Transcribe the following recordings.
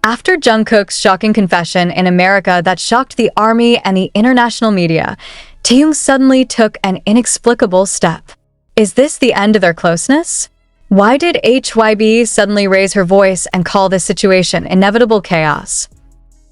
After Jungkook's shocking confession in America that shocked the army and the international media, Taehyung suddenly took an inexplicable step. Is this the end of their closeness? Why did HYB suddenly raise her voice and call this situation inevitable chaos?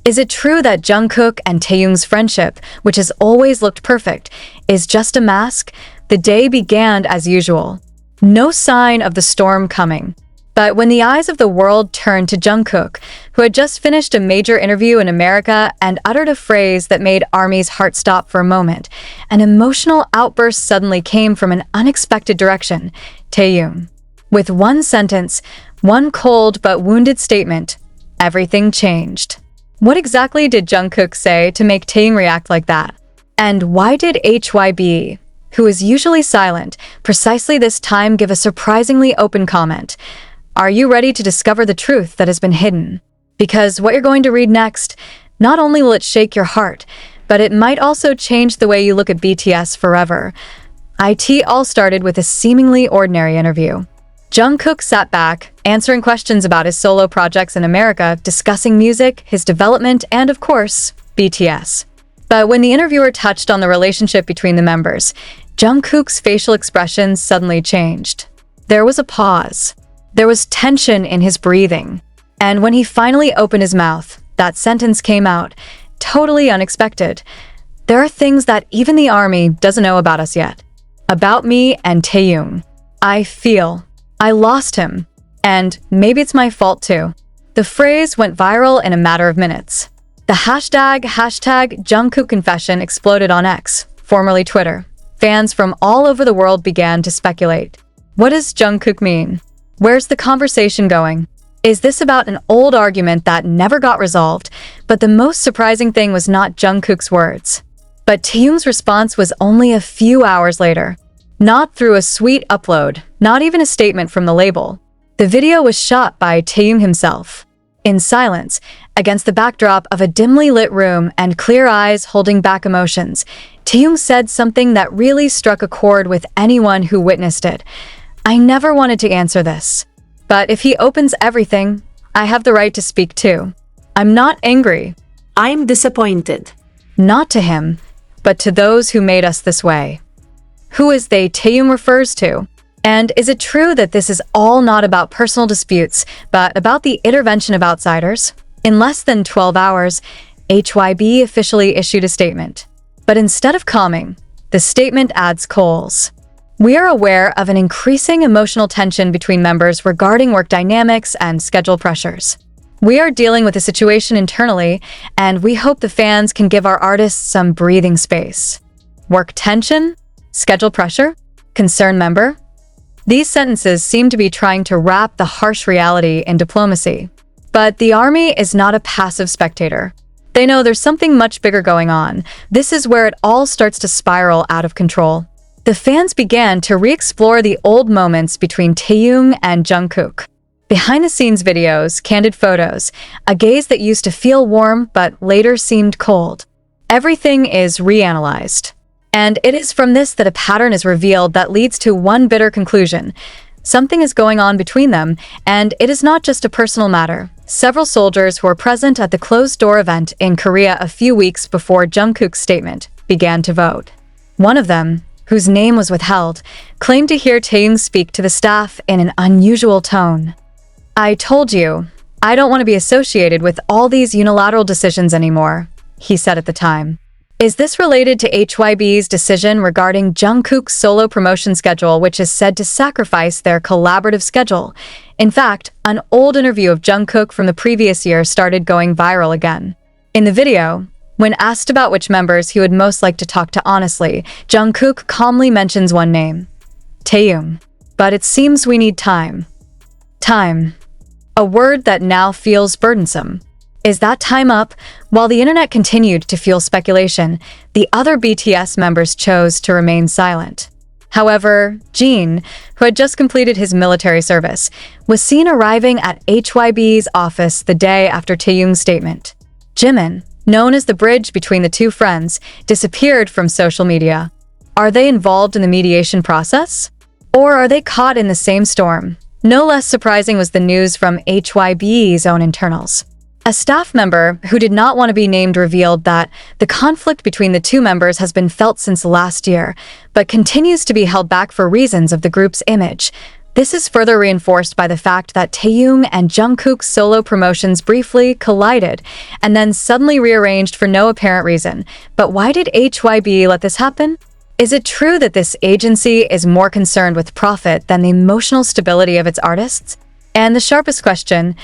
Is it true that Jungkook and Taehyung's friendship, which has always looked perfect, is just a mask? The day began as usual. No sign of the storm coming. But when the eyes of the world turned to Jungkook, who had just finished a major interview in America and uttered a phrase that made ARMY's heart stop for a moment, an emotional outburst suddenly came from an unexpected direction: Taehyung. With one sentence, one cold but wounded statement, everything changed. What exactly did Jungkook say to make Taehyung react like that? And why did HYB, who is usually silent, precisely this time give a surprisingly open comment? Are you ready to discover the truth that has been hidden? Because what you're going to read next, not only will it shake your heart, but it might also change the way you look at BTS forever. It all started with a seemingly ordinary interview. Jungkook sat back, answering questions about his solo projects in America, discussing music, his development, and of course, BTS. But when the interviewer touched on the relationship between the members, Jungkook's facial expression suddenly changed. There was a pause. There was tension in his breathing. And when he finally opened his mouth, that sentence came out, totally unexpected. There are things that even the army doesn't know about us yet. About me and Taehyung. I lost him. And maybe it's my fault too. The phrase went viral in a matter of minutes. The hashtag Jungkook confession exploded on X, formerly Twitter. Fans from all over the world began to speculate. What does Jungkook mean? Where's the conversation going? Is this about an old argument that never got resolved? But the most surprising thing was not Jungkook's words. But Taehyung's response was only a few hours later. Not through a sweet upload, not even a statement from the label. The video was shot by Taehyung himself. In silence, against the backdrop of a dimly lit room and clear eyes holding back emotions, Taehyung said something that really struck a chord with anyone who witnessed it. I never wanted to answer this. But if he opens everything, I have the right to speak too. I'm not angry. I'm disappointed. Not to him, but to those who made us this way. Who is they Taehyung refers to? And is it true that this is all not about personal disputes, but about the intervention of outsiders? In less than 12 hours, HYB officially issued a statement. But instead of calming, the statement adds coals. We are aware of an increasing emotional tension between members regarding work dynamics and schedule pressures. We are dealing with a situation internally, and we hope the fans can give our artists some breathing space. Work tension? Schedule pressure? Concerned member? These sentences seem to be trying to wrap the harsh reality in diplomacy. But the army is not a passive spectator. They know there's something much bigger going on. This is where it all starts to spiral out of control. The fans began to re-explore the old moments between Taehyung and Jungkook. Behind-the-scenes videos, candid photos, a gaze that used to feel warm but later seemed cold. Everything is reanalyzed. And it is from this that a pattern is revealed that leads to one bitter conclusion. Something is going on between them, and it is not just a personal matter. Several soldiers who were present at the closed-door event in Korea a few weeks before Jungkook's statement began to vote. One of them, whose name was withheld, claimed to hear Taehyung speak to the staff in an unusual tone. I told you, I don't want to be associated with all these unilateral decisions anymore, he said at the time. Is this related to HYB's decision regarding Jungkook's solo promotion schedule, which is said to sacrifice their collaborative schedule? In fact, an old interview of Jungkook from the previous year started going viral again. In the video, when asked about which members he would most like to talk to honestly, Jungkook calmly mentions one name: Taehyung. But it seems we need time. Time. A word that now feels burdensome. Is that time up? While the internet continued to fuel speculation, the other BTS members chose to remain silent. However, Jin, who had just completed his military service, was seen arriving at HYB's office the day after Taehyung's statement. Jimin, known as the bridge between the two friends, disappeared from social media. Are they involved in the mediation process? Or are they caught in the same storm? No less surprising was the news from HYB's own internals. A staff member who did not want to be named revealed that the conflict between the two members has been felt since last year, but continues to be held back for reasons of the group's image. This is further reinforced by the fact that Taehyung and Jungkook's solo promotions briefly collided and then suddenly rearranged for no apparent reason. But why did HYB let this happen? Is it true that this agency is more concerned with profit than the emotional stability of its artists? And the sharpest question,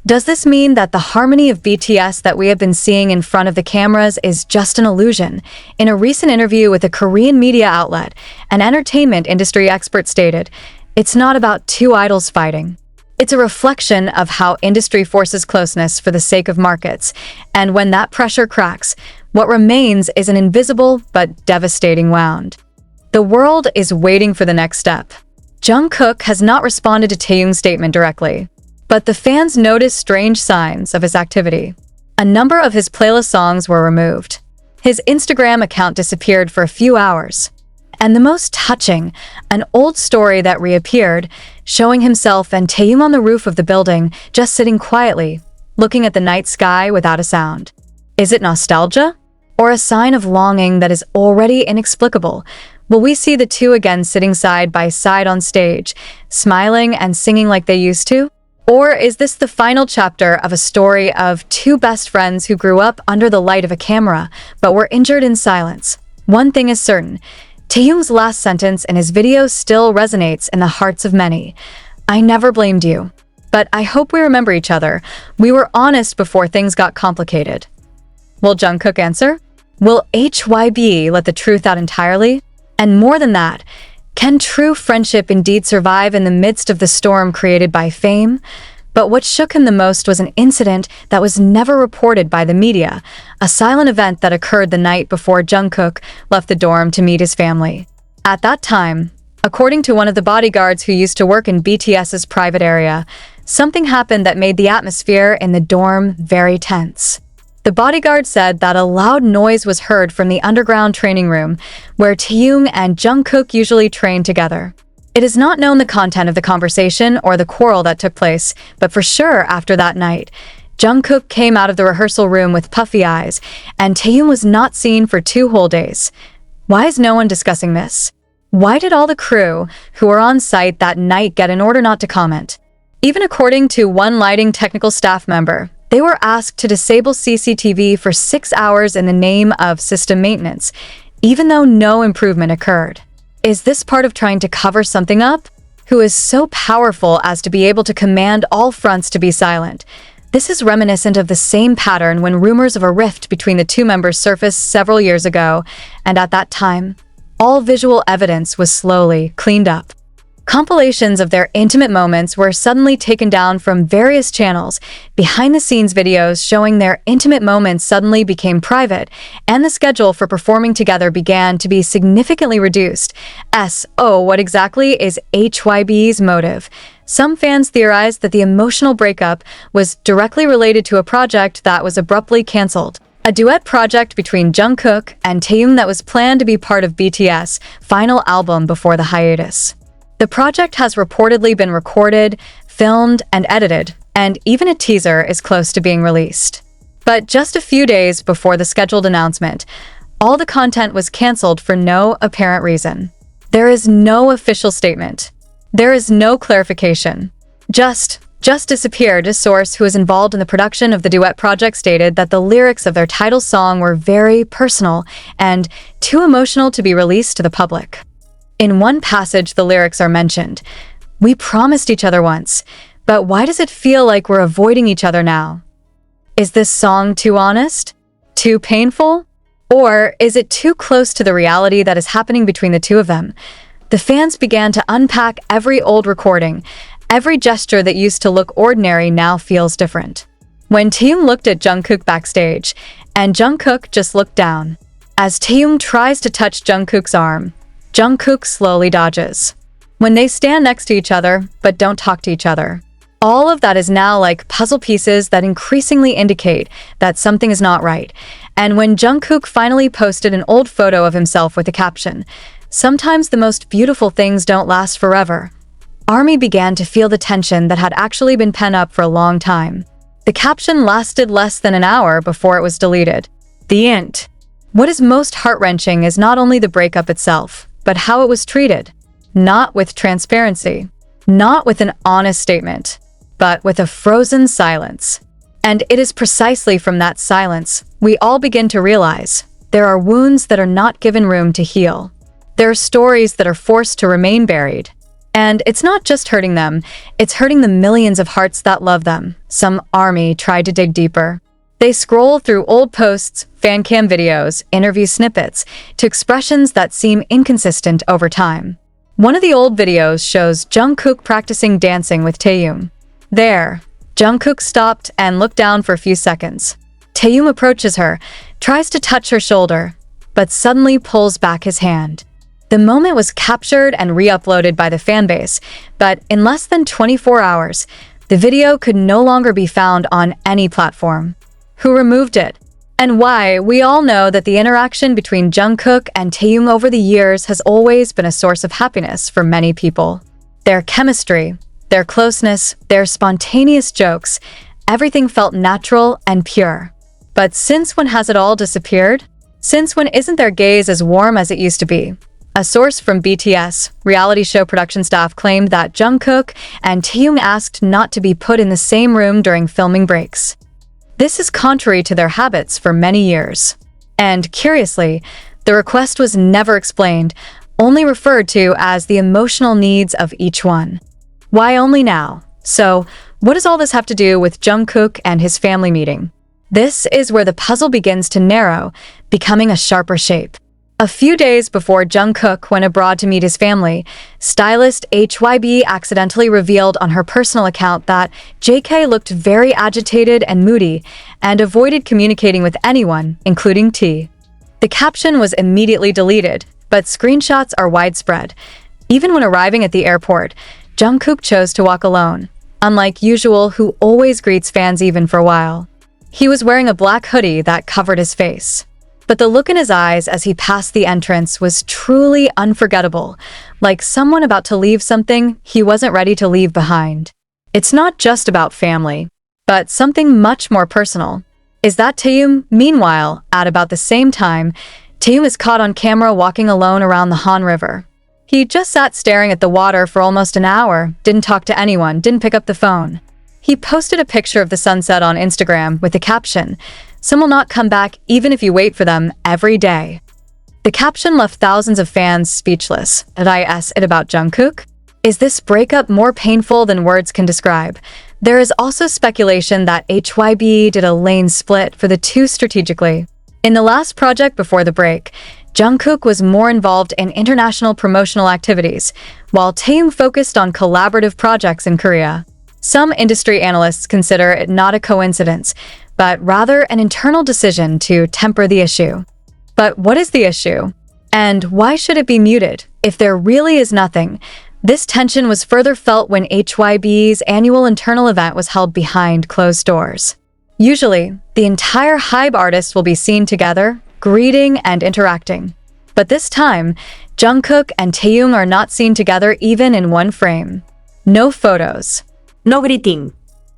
does this mean that the harmony of BTS that we have been seeing in front of the cameras is just an illusion? In a recent interview with a Korean media outlet, an entertainment industry expert stated, "It's not about two idols fighting. It's a reflection of how industry forces closeness for the sake of markets, and when that pressure cracks, what remains is an invisible but devastating wound." The world is waiting for the next step. Jungkook has not responded to Taehyung's statement directly, but the fans noticed strange signs of his activity. A number of his playlist songs were removed. His Instagram account disappeared for a few hours. And the most touching, an old story that reappeared, showing himself and Taehyung on the roof of the building, just sitting quietly, looking at the night sky without a sound. Is it nostalgia? Or a sign of longing that is already inexplicable? Will we see the two again sitting side by side on stage, smiling and singing like they used to? Or is this the final chapter of a story of two best friends who grew up under the light of a camera, but were injured in silence? One thing is certain, Taehyung's last sentence in his video still resonates in the hearts of many. "I never blamed you, but I hope we remember each other. We were honest before things got complicated." Will Jungkook answer? Will HYB let the truth out entirely? And more than that, can true friendship indeed survive in the midst of the storm created by fame? But what shook him the most was an incident that was never reported by the media, a silent event that occurred the night before Jungkook left the dorm to meet his family. At that time, according to one of the bodyguards who used to work in BTS's private area, something happened that made the atmosphere in the dorm very tense. The bodyguard said that a loud noise was heard from the underground training room, where Taehyung and Jungkook usually train together. It is not known the content of the conversation or the quarrel that took place, but for sure after that night, Jungkook came out of the rehearsal room with puffy eyes, and Taehyung was not seen for 2 whole days. Why is no one discussing this? Why did all the crew who were on site that night get an order not to comment? Even according to one lighting technical staff member, they were asked to disable CCTV for 6 hours in the name of system maintenance, even though no improvement occurred. Is this part of trying to cover something up? Who is so powerful as to be able to command all fronts to be silent? This is reminiscent of the same pattern when rumors of a rift between the two members surfaced several years ago, and at that time, all visual evidence was slowly cleaned up. Compilations of their intimate moments were suddenly taken down from various channels. Behind-the-scenes videos showing their intimate moments suddenly became private, and the schedule for performing together began to be significantly reduced. What exactly is HYB's motive? Some fans theorized that the emotional breakup was directly related to a project that was abruptly cancelled. A duet project between Jungkook and Taehyung that was planned to be part of BTS' final album before the hiatus. The project has reportedly been recorded, filmed, and edited, and even a teaser is close to being released. But just a few days before the scheduled announcement, all the content was cancelled for no apparent reason. There is no official statement. There is no clarification. Just disappeared. A source who is involved in the production of the duet project stated that the lyrics of their title song were very personal and too emotional to be released to the public. In one passage, the lyrics are mentioned. "We promised each other once, but why does it feel like we're avoiding each other now? Is this song too honest? Too painful? Or is it too close to the reality that is happening between the two of them?" The fans began to unpack every old recording. Every gesture that used to look ordinary now feels different. When Taehyung looked at Jungkook backstage, and Jungkook just looked down. As Taehyung tries to touch Jungkook's arm, Jungkook slowly dodges. When they stand next to each other, but don't talk to each other. All of that is now like puzzle pieces that increasingly indicate that something is not right. And when Jungkook finally posted an old photo of himself with the caption, "Sometimes the most beautiful things don't last forever," ARMY began to feel the tension that had actually been pent up for a long time. The caption lasted less than an hour before it was deleted. The end. What is most heart-wrenching is not only the breakup itself, but how it was treated. Not with transparency, not with an honest statement, but with a frozen silence. And it is precisely from that silence we all begin to realize there are wounds that are not given room to heal. There are stories that are forced to remain buried. And it's not just hurting them, it's hurting the millions of hearts that love them. Some army tried to dig deeper. They scroll through old posts, fan cam videos, interview snippets, to expressions that seem inconsistent over time. One of the old videos shows Jungkook practicing dancing with Taehyung. There, Jungkook stopped and looked down for a few seconds. Taehyung approaches her, tries to touch her shoulder, but suddenly pulls back his hand. The moment was captured and re-uploaded by the fanbase, but in less than 24 hours, the video could no longer be found on any platform. Who removed it? And why? We all know that the interaction between Jungkook and Taehyung over the years has always been a source of happiness for many people. Their chemistry, their closeness, their spontaneous jokes, everything felt natural and pure. But since when has it all disappeared? Since when isn't their gaze as warm as it used to be? A source from BTS, reality show production staff, claimed that Jungkook and Taehyung asked not to be put in the same room during filming breaks. This is contrary to their habits for many years. And curiously, the request was never explained, only referred to as the emotional needs of each one. Why only now? So, what does all this have to do with Jungkook and his family meeting? This is where the puzzle begins to narrow, becoming a sharper shape. A few days before Jungkook went abroad to meet his family, stylist HYB accidentally revealed on her personal account that JK looked very agitated and moody and avoided communicating with anyone, including T. The caption was immediately deleted, but screenshots are widespread. Even when arriving at the airport, Jungkook chose to walk alone, unlike usual, who always greets fans even for a while. He was wearing a black hoodie that covered his face. But the look in his eyes as he passed the entrance was truly unforgettable, like someone about to leave something he wasn't ready to leave behind. It's not just about family, but something much more personal. Is that Taehyung? Meanwhile, at about the same time, Taehyung is caught on camera walking alone around the Han River. He just sat staring at the water for almost an hour, didn't talk to anyone, didn't pick up the phone. He posted a picture of the sunset on Instagram with the caption, "Some will not come back even if you wait for them every day." The caption left thousands of fans speechless. Did I ask it about Jungkook? Is this breakup more painful than words can describe? There is also speculation that HYB did a lane split for the two strategically. In the last project before the break, Jungkook was more involved in international promotional activities, while Taehyung focused on collaborative projects in Korea. Some industry analysts consider it not a coincidence, but rather an internal decision to temper the issue. But what is the issue? And why should it be muted? If there really is nothing, this tension was further felt when HYB's annual internal event was held behind closed doors. Usually, the entire HYBE artists will be seen together, greeting and interacting. But this time, Jungkook and Taehyung are not seen together even in one frame. No photos. No greeting.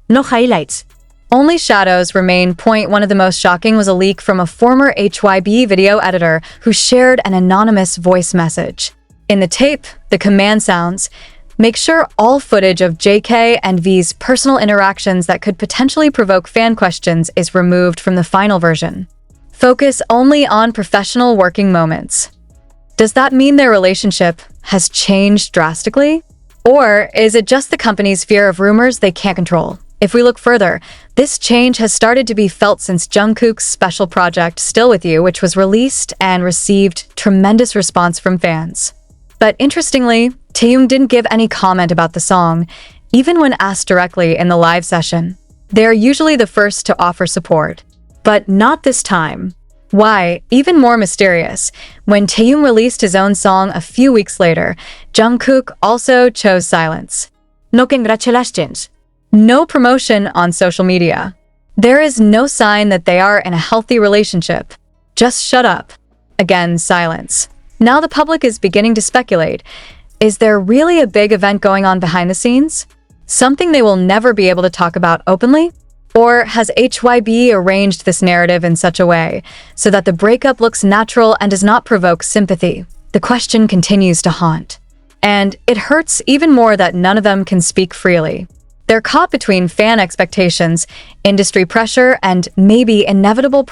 No highlights. Only shadows remain. One of the most shocking was a leak from a former HYB video editor who shared an anonymous voice message. In the tape, the command sounds, "Make sure all footage of JK and V's personal interactions that could potentially provoke fan questions is removed from the final version. Focus only on professional working moments." Does that mean their relationship has changed drastically? Or is it just the company's fear of rumors they can't control? If we look further, this change has started to be felt since Jungkook's special project, Still With You, which was released and received tremendous response from fans. But interestingly, Taehyung didn't give any comment about the song, even when asked directly in the live session. They are usually the first to offer support. But not this time. Why? Even more mysterious. When Taehyung released his own song a few weeks later, Jungkook also chose silence. No congratulations. No promotion on social media. There is no sign that they are in a healthy relationship. Just shut up. Again, silence. Now the public is beginning to speculate. Is there really a big event going on behind the scenes? Something they will never be able to talk about openly? Or has HYB arranged this narrative in such a way so that the breakup looks natural and does not provoke sympathy? The question continues to haunt. And it hurts even more that none of them can speak freely. They're caught between fan expectations, industry pressure, and maybe inevitable